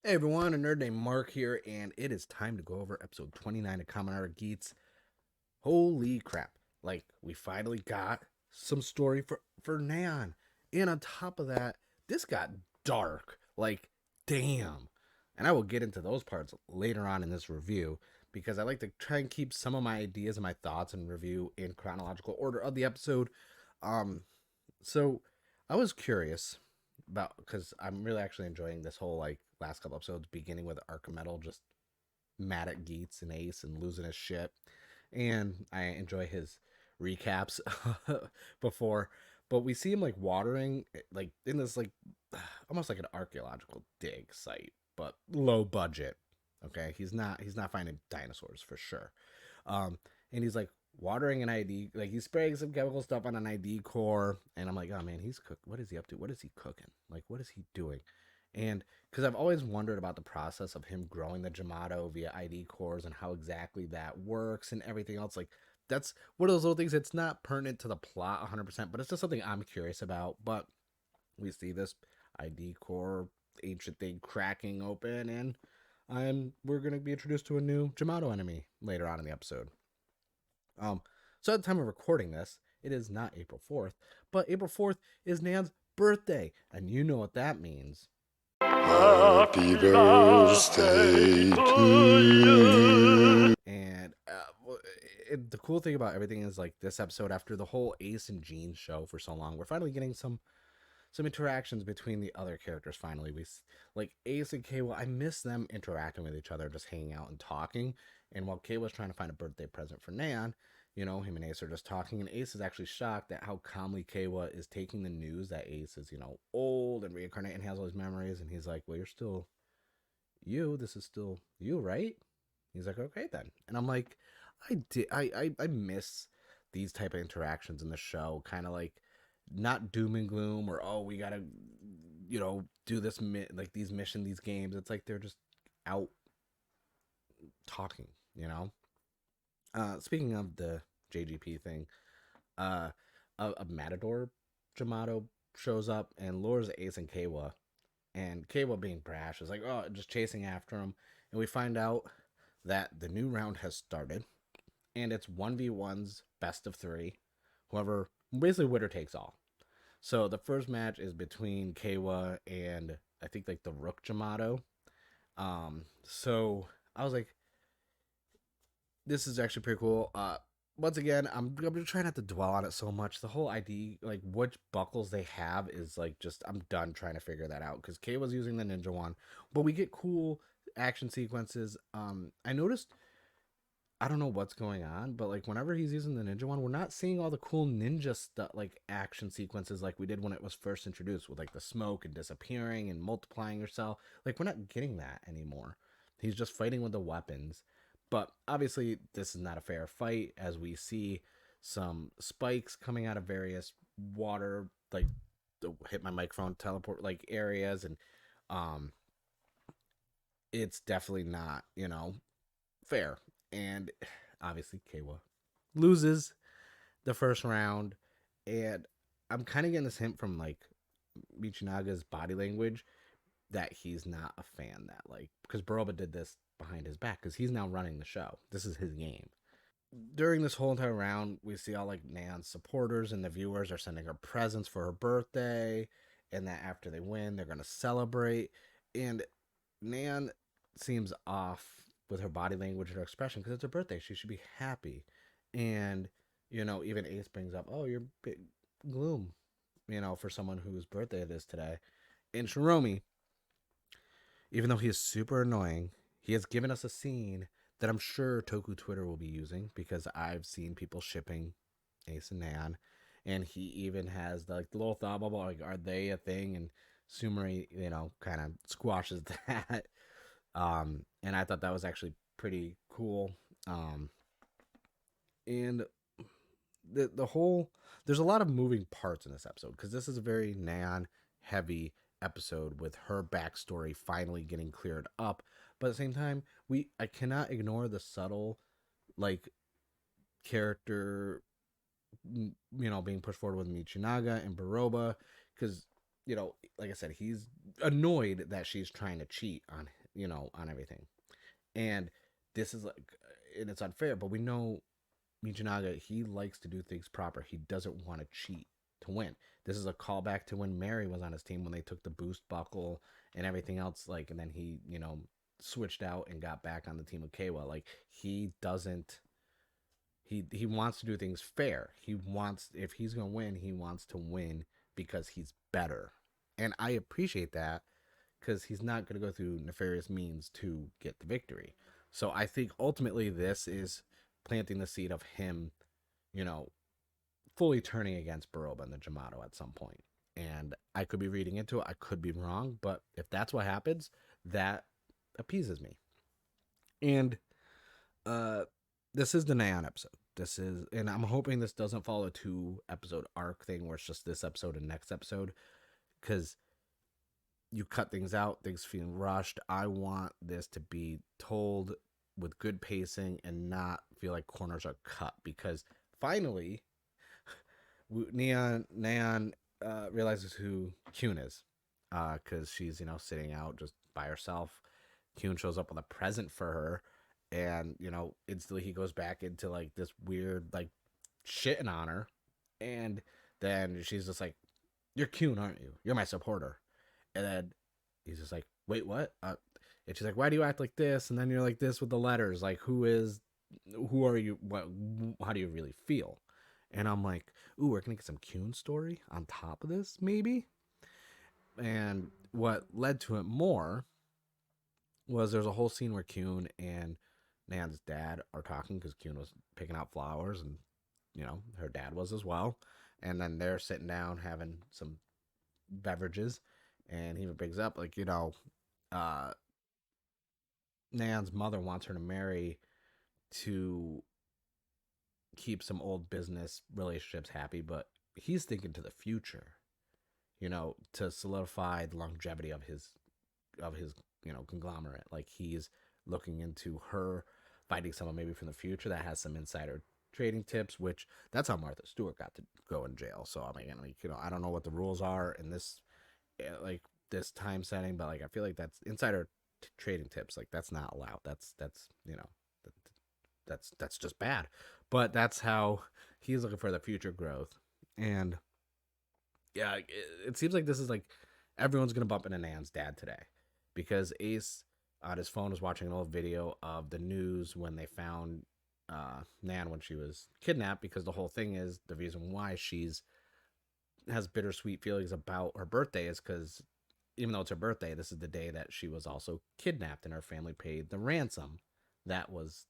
Hey everyone, a nerd named Mark here, and it is time to go over episode 29 of Kamen Rider Geats. Holy crap. We finally got some story for Nan. And on top of that, this got dark. Damn. And I will get into those parts later on in this review, because I like to try and keep some of my ideas and my thoughts and review in chronological order of the episode. Um, so I was curious about, because I'm really actually enjoying this whole last couple episodes, beginning with Archimetal just mad at Geats and Ace and losing his shit, and I enjoy his recaps before. But we see him watering, in this almost like an archaeological dig site, but low budget. Okay, he's not finding dinosaurs for sure. And he's watering an ID, he's spraying some chemical stuff on an ID core, and I'm like, oh man, he's cook. What is he up to? What is he cooking? What is he doing? And because I've always wondered about the process of him growing the Jamato via ID cores and how exactly that works and everything else. That's one of those little things. It's not pertinent to the plot 100%, but it's just something I'm curious about. But we see this ID core ancient thing cracking open, and we're gonna be introduced to a new Jamato enemy later on in the episode. Um, so at the time of recording this, it is not April 4th, but April 4th is Nan's birthday, and you know what that means. Happy birthday to you. And the cool thing about everything is this episode, after the whole Ace and Jean show for so long, we're finally getting some interactions between the other characters. Finally, we Ace and Kay. Well, I miss them interacting with each other, just hanging out and talking. And while Kay was trying to find a birthday present for Nan, him and Ace are just talking, and Ace is actually shocked at how calmly Kayla is taking the news that Ace is, old and reincarnate and has all his memories. And he's like, well, you're still you. This is still you, right? He's like, okay, then. And I'm like, I miss these type of interactions in the show. Kind of not doom and gloom, or, oh, we gotta, do this, these these games. It's like they're just out talking. Speaking of the JGP thing, a Matador Jamato shows up and lures Ace and Kawa. And Kawa, being brash, is like, oh, just chasing after him. And we find out that the new round has started, and it's 1v1's best of three. Whoever, basically, winner takes all. So the first match is between Kawa and I think the Rook Jamato. So I was like, this is actually pretty cool. Once again, I'm gonna try not to dwell on it so much. The whole ID, which buckles they have, is just, I'm done trying to figure that out, because Kay was using the ninja one, but we get cool action sequences. I noticed, I don't know what's going on, but whenever he's using the ninja one, we're not seeing all the cool ninja stuff, action sequences like we did when it was first introduced, with the smoke and disappearing and multiplying yourself. We're not getting that anymore. He's just fighting with the weapons. But obviously, this is not a fair fight, as we see some spikes coming out of various water, hit my microphone, teleport areas, and it's definitely not, fair. And obviously, Kawa loses the first round, and I'm kind of getting this hint from Mijinaga's body language that he's not a fan, that because Baroba did this behind his back, because he's now running the show. This is his game. During this whole entire round, we see all Nan's supporters and the viewers are sending her presents for her birthday, and that after they win, they're going to celebrate. And Nan seems off with her body language and her expression, because it's her birthday. She should be happy. And, even Ace brings up, oh, you're big gloom, for someone whose birthday it is today. And Shiromi, even though he is super annoying, he has given us a scene that I'm sure Toku Twitter will be using, because I've seen people shipping Ace and Nan, and he even has the little thought bubble, are they a thing? And Sumari, kind of squashes that. And I thought that was actually pretty cool. And the whole, there's a lot of moving parts in this episode, because this is a very Nan heavy episode, with her backstory finally getting cleared up. But at the same time, I cannot ignore the subtle character being pushed forward with Michinaga and Baroba, because like I said, he's annoyed that she's trying to cheat on, on everything. And this is like, and it's unfair, but we know Mijinaga, he likes to do things proper. He doesn't want to cheat to win. This is a callback to when Mary was on his team when they took the boost buckle and everything else. Like, and then he, switched out and got back on the team with Kawa. Like, he doesn't. He wants to do things fair. He wants, if he's gonna win, he wants to win because he's better, and I appreciate that because he's not gonna go through nefarious means to get the victory. So I think ultimately this is planting the seed of him, you know, fully turning against Baroba and the Jamato at some point. And I could be reading into it, I could be wrong, but if that's what happens, that appeases me. And uh this is the Neon episode. This is, and I'm hoping this doesn't follow a 2 episode arc thing where it's just this episode and next episode, because you cut things out, things feeling rushed. I want this to be told with good pacing and not feel like corners are cut, because finally Neon realizes who Kyun is, because she's sitting out just by herself. Kyun shows up with a present for her, and instantly he goes back into like this weird like shitting on her, and then she's just like, "You're Kyun, aren't you? You're my supporter." And then he's just like, "Wait, what?" And she's like, "Why do you act like this?" And then you're like this with the letters, like, who are you? What? How do you really feel? And I'm like, "Ooh, we're gonna get some Kyun story on top of this, maybe." And what led to it more was there's a whole scene where Kyun and Nan's dad are talking, because Kyun was picking out flowers, and her dad was as well. And then they're sitting down having some beverages, and he brings up like, uh, Nan's mother wants her to marry to keep some old business relationships happy, but he's thinking to the future, to solidify the longevity of his conglomerate. Like, he's looking into her fighting someone maybe from the future that has some insider trading tips, which that's how Martha Stewart got to go in jail. So I mean, like, I don't know what the rules are in this like this time setting, but like I feel like that's insider trading tips. Like, that's not allowed. That's that's just bad. But that's how he's looking for the future growth. And yeah, it seems like this is like everyone's gonna bump into Nan's dad today, because Ace on his phone was watching an old video of the news when they found Nan when she was kidnapped, because the whole thing is the reason why she's has bittersweet feelings about her birthday is because even though it's her birthday, this is the day that she was also kidnapped and her family paid the ransom. That was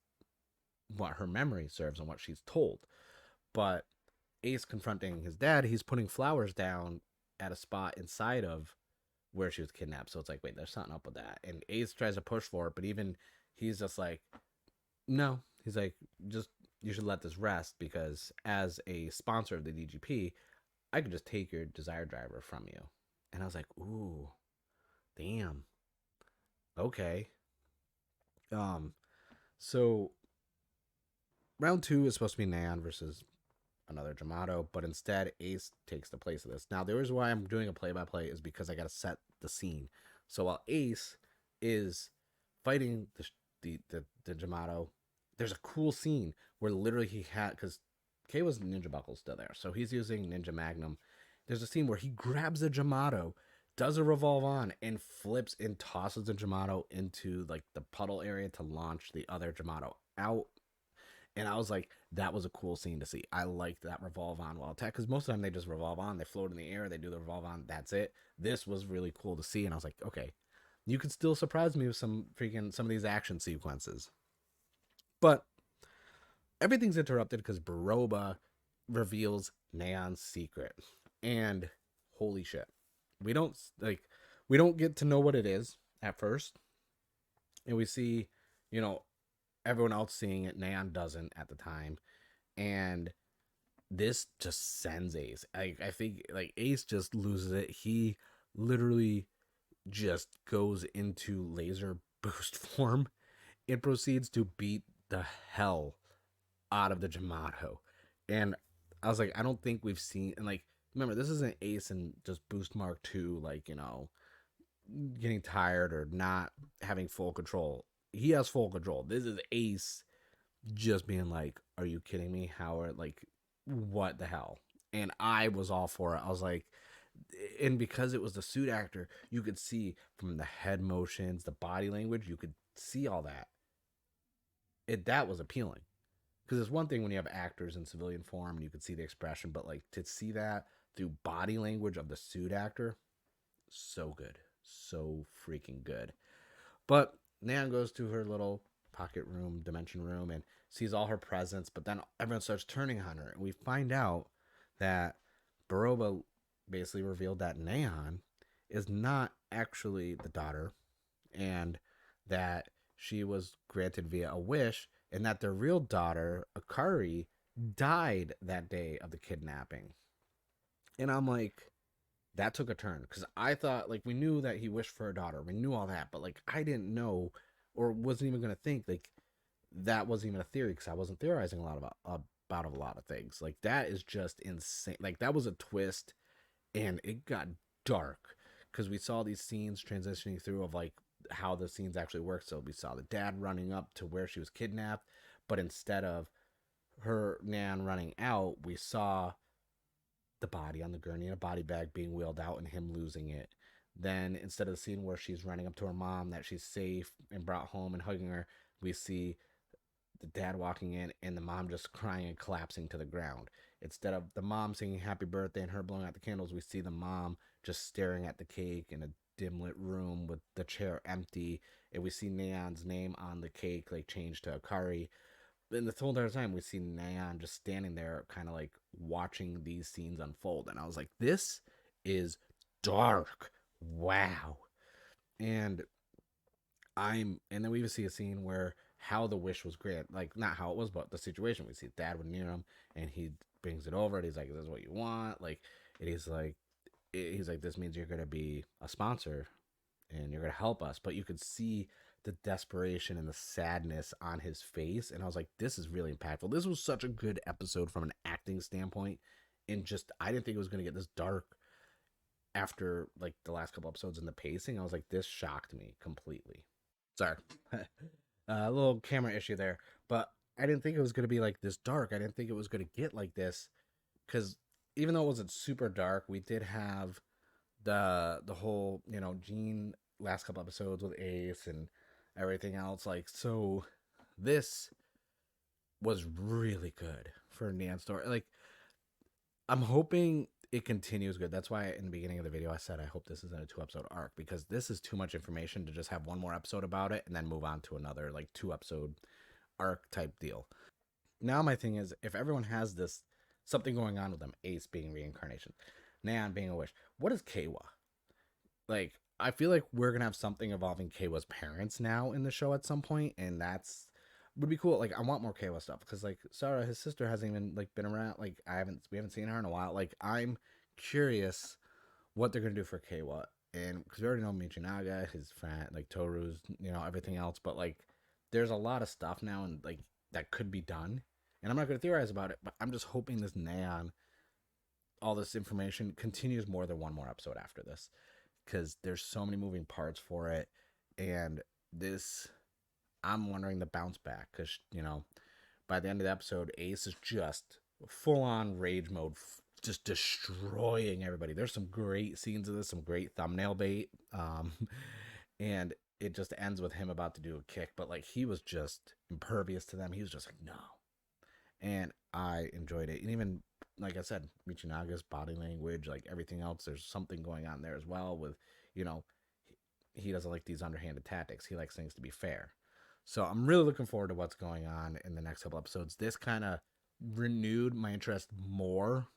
what her memory serves and what she's told. But Ace confronting his dad, he's putting flowers down at a spot inside of where she was kidnapped. So it's like, wait, there's something up with that. And Ace tries to push for it, but even he's just like, no. He's like, just, you should let this rest, because as a sponsor of the DGP, I could just take your desire driver from you. And I was like, ooh, damn. Okay. Um, so round 2 is supposed to be Nan versus another Jamato, but instead Ace takes the place of this. Now, the reason why I'm doing a play-by-play is because I got to set the scene. So while Ace is fighting the Jamato, there's a cool scene where literally he had, because K-was Ninja Buckle still there, so he's using Ninja Magnum. There's a scene where he grabs a Jamato, does a revolve on, and flips and tosses the Jamato into like the puddle area to launch the other Jamato out. And I was like, that was a cool scene to see. I liked that revolve on while attack, because most of the time they just revolve on, they float in the air, they do the revolve on, that's it. This was really cool to see, and I was like, okay, you could still surprise me with some of these action sequences. But everything's interrupted because Baroba reveals Neon's secret. And holy shit. We don't we don't get to know what it is at first. And we see, you know, everyone else seeing it. Neon doesn't at the time. And this just sends Ace. I think like Ace just loses it. He literally just goes into laser boost form. It proceeds to beat the hell out of the Jamato. And I was like, I don't think we've seen, and like remember, this isn't Ace and just Boost Mark 2, like, getting tired or not having full control. He has full control. This is Ace just being like, are you kidding me? Howard, like, what the hell? And I was all for it. I was like, and because it was the suit actor, you could see from the head motions, the body language, you could see all that. That was appealing. Because it's one thing when you have actors in civilian form and you could see the expression, but like to see that through body language of the suit actor, so good. So freaking good. But Nan goes to her little pocket room, dimension room, and sees all her presents, but then everyone starts turning on her. And we find out that Baroba basically revealed that Nan is not actually the daughter, and that she was granted via a wish, and that their real daughter, Akari, died that day of the kidnapping. And I'm like, that took a turn because I thought, like, we knew that he wished for a daughter, we knew all that, but like I didn't know or wasn't even gonna think like that wasn't even a theory because I wasn't theorizing a lot about a lot of things. Like that is just insane. Like that was a twist, and it got dark because we saw these scenes transitioning through of like how the scenes actually work. So we saw the dad running up to where she was kidnapped, but instead of her Nan running out, we saw the body on the gurney in a body bag being wheeled out and him losing it. Then instead of the scene where she's running up to her mom that she's safe and brought home and hugging her, we see the dad walking in and the mom just crying and collapsing to the ground. Instead of the mom singing happy birthday and her blowing out the candles, we see the mom just staring at the cake in a dim lit room with the chair empty, and we see Neon's name on the cake like changed to Akari. And the whole entire time we see Neon just standing there kind of like watching these scenes unfold, and I was like, this is dark. Wow. And and then we even see a scene where how the wish was granted, like not how it was, but the situation. We see dad would near him, and he brings it over, and he's like, "This is what you want." Like, and he's like, "This means you're gonna be a sponsor, and you're gonna help us." But you could see the desperation and the sadness on his face, and I was like, "This is really impactful." This was such a good episode from an acting standpoint, and just I didn't think it was gonna get this dark after like the last couple episodes and the pacing. I was like, "This shocked me completely." Sorry. A little camera issue there, but I didn't think it was going to be like this dark. I didn't think it was going to get like this because even though it wasn't super dark, we did have the whole Gene last couple episodes with Ace and everything else. Like so, this was really good for Nan's story. Like I'm hoping it continues good. That's why in the beginning of the video I said I hope this isn't a 2 episode arc because this is too much information to just have one more episode about it and then move on to another like 2 episode arc type deal. Now my thing is if everyone has this something going on with them, Ace being reincarnation, Nan being a wish, what is Kawa? Like I feel like we're gonna have something involving Kawa's parents now in the show at some point, and that's would be cool. Like I want more Kawa stuff because like Sarah, his sister, hasn't even like been around. Like we haven't seen her in a while. Like I'm curious what they're gonna do for Kawa, and because we already know Mijinaga, his friend, like Toru's, everything else. But like there's a lot of stuff now, and like that could be done. And I'm not gonna theorize about it, but I'm just hoping this Neon, all this information continues more than one more episode after this because there's so many moving parts for it, and this I'm wondering the bounce back because by the end of the episode, Ace is just full on rage mode, just destroying everybody. There's some great scenes of this, some great thumbnail bait, and it just ends with him about to do a kick, but like he was just impervious to them. He was just like no, and I enjoyed it. And even like I said, Michinaga's body language, like everything else, there's something going on there as well. With you know, he doesn't like these underhanded tactics. He likes things to be fair. So I'm really looking forward to what's going on in the next couple episodes. This kind of renewed my interest more,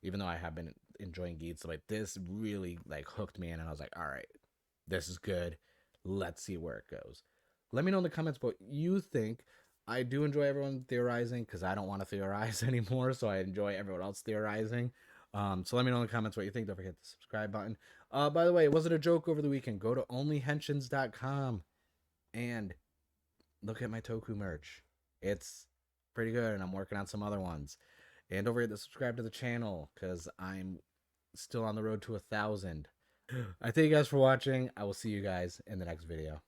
even though I have been enjoying Geats. Like this really like hooked me in, and I was like, all right, this is good. Let's see where it goes. Let me know in the comments what you think. I do enjoy everyone theorizing because I don't want to theorize anymore, so I enjoy everyone else theorizing. So let me know in the comments what you think. Don't forget the subscribe button. By the way, was it a joke over the weekend? Go to onlyhenshins.com and look at my Toku merch. It's pretty good, and I'm working on some other ones. And don't forget to subscribe to the channel because I'm still on the road to 1,000. I thank you guys for watching. I will see you guys in the next video.